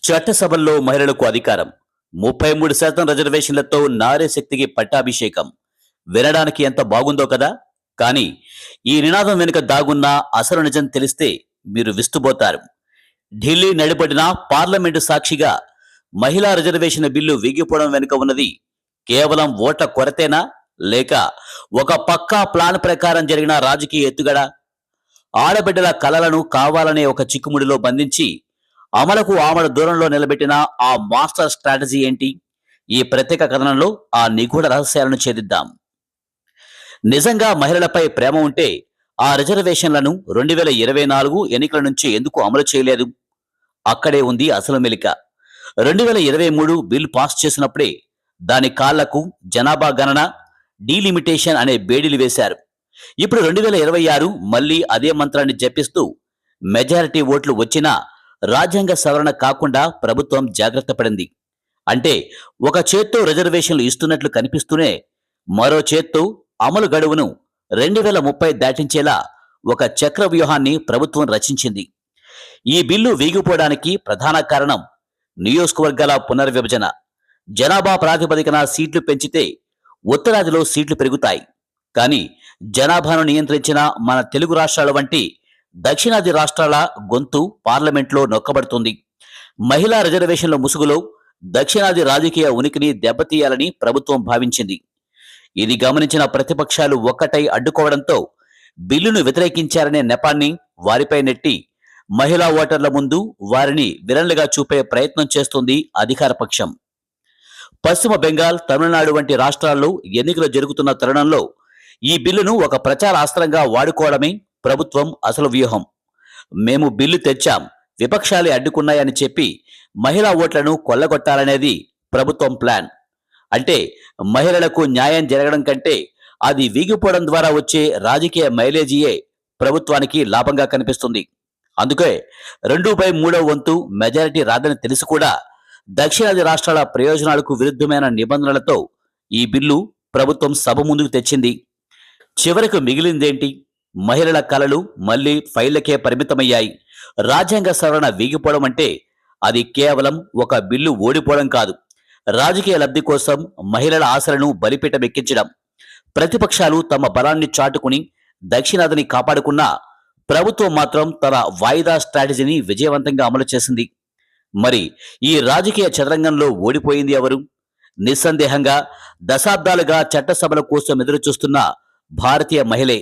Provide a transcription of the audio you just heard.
చట్టసభల్లో మహిళలకు అధికారం 33% రిజర్వేషన్లతో నారీ శక్తికి పట్టాభిషేకం వినడానికి ఎంత బాగుందో కదా. కానీ ఈ నినాదం వెనుక దాగున్న అసలు నిజం తెలిస్తే మీరు విస్తుపోతారు. ఢిల్లీ నడిపడిన పార్లమెంటు సాక్షిగా మహిళా రిజర్వేషన్ బిల్లు వీగిపోవడం వెనుక ఉన్నది కేవలం ఓట్ల కొరతేనా, లేక ఒక పక్కా ప్లాన్ ప్రకారం జరిగిన రాజకీయ ఎత్తుగడ? ఆడబిడ్డల కలలను కావాలనే ఒక చిక్కుముడిలో బంధించి అమలుకు ఆమడ దూరంలో నిలబెట్టిన ఆ మాస్టర్ స్ట్రాటజీ ఏంటి? ఈ ప్రత్యేక కథనంలో ఆ నిగూఢ రహస్యాలను ఛేదిద్దాం. నిజంగా మహిళలపై ప్రేమ ఉంటే ఆ రిజర్వేషన్లను 2024 ఎన్నికల నుంచి ఎందుకు అమలు చేయలేదు? అక్కడే ఉంది అసలు మెలిక. 2023 బిల్ పాస్ చేసినప్పుడే దాని కాళ్లకు జనాభా గణన, డీలిమిటేషన్ అనే బేడీలు వేశారు. ఇప్పుడు 2026 మళ్లీ అదే మంత్రాన్ని జపిస్తూ మెజారిటీ ఓట్లు వచ్చినా రాజ్యాంగ సవరణ కాకుండా ప్రభుత్వం జాగ్రత్త పడింది. అంటే ఒక చేత్తో రిజర్వేషన్లు ఇస్తున్నట్లు కనిపిస్తూనే మరో చేత్తో అమలు గడువును 2030 దాటించేలా ఒక చక్ర వ్యూహాన్ని ప్రభుత్వం రచించింది. ఈ బిల్లు వీగిపోవడానికి ప్రధాన కారణం నియోజకవర్గాల పునర్విభజన. జనాభా ప్రాతిపదికన సీట్లు పెంచితే ఉత్తరాదిలో సీట్లు పెరుగుతాయి. కానీ జనాభాను నియంత్రించిన మన తెలుగు రాష్ట్రాల వంటి దక్షిణాది రాష్ట్రాల గొంతు పార్లమెంట్లో నొక్కబడుతుంది. మహిళా రిజర్వేషన్ల ముసుగులో దక్షిణాది రాజకీయ ఉనికిని దెబ్బతీయాలని ప్రభుత్వం భావించింది. ఇది గమనించిన ప్రతిపక్షాలు ఒక్కటై అడ్డుకోవడంతో బిల్లును వ్యతిరేకించారనే నెపాన్ని వారిపై నెట్టి మహిళా ఓటర్ల ముందు వారిని విలన్లుగా చూపే ప్రయత్నం చేస్తుంది అధికార పక్షం. పశ్చిమ బెంగాల్, తమిళనాడు వంటి రాష్ట్రాల్లో ఎన్నికలు జరుగుతున్న తరుణంలో ఈ బిల్లును ఒక ప్రచార అస్త్రంగా వాడుకోవడమే ప్రభుత్వం అసలు వ్యూహం. మేము బిల్లు తెచ్చాం, విపక్షాలే అడ్డుకున్నాయని చెప్పి మహిళా ఓట్లను కొల్లగొట్టాలనేది ప్రభుత్వం ప్లాన్. అంటే మహిళలకు న్యాయం జరగడం కంటే అది వీగిపోవడం ద్వారా వచ్చే రాజకీయ మైలేజీయే ప్రభుత్వానికి లాభంగా కనిపిస్తుంది. అందుకే 2/3 వంతు మెజారిటీ రాదని తెలిసి కూడా దక్షిణాది రాష్ట్రాల ప్రయోజనాలకు విరుద్ధమైన నిబంధనలతో ఈ బిల్లు ప్రభుత్వం సభ ముందుకు తెచ్చింది. చివరకు మిగిలిందేంటి? మహిళల కలలు మళ్లీ ఫైళ్లకే పరిమితమయ్యాయి. రాజ్యాంగ సవరణ వీగిపోవడం అంటే అది కేవలం ఒక బిల్లు ఓడిపోవడం కాదు, రాజకీయ లబ్ధి కోసం మహిళల ఆశలను బలిపీటమెక్కించడం. ప్రతిపక్షాలు తమ బలాన్ని చాటుకుని దక్షిణాదిని కాపాడుకున్నా ప్రభుత్వం మాత్రం తన వాయిదా స్ట్రాటజీని విజయవంతంగా అమలు చేసింది. మరి ఈ రాజకీయ చదరంగంలో ఓడిపోయింది ఎవరు? నిస్సందేహంగా దశాబ్దాలుగా చట్టసభల కోసం ఎదురుచూస్తున్న భారతీయ మహిళే.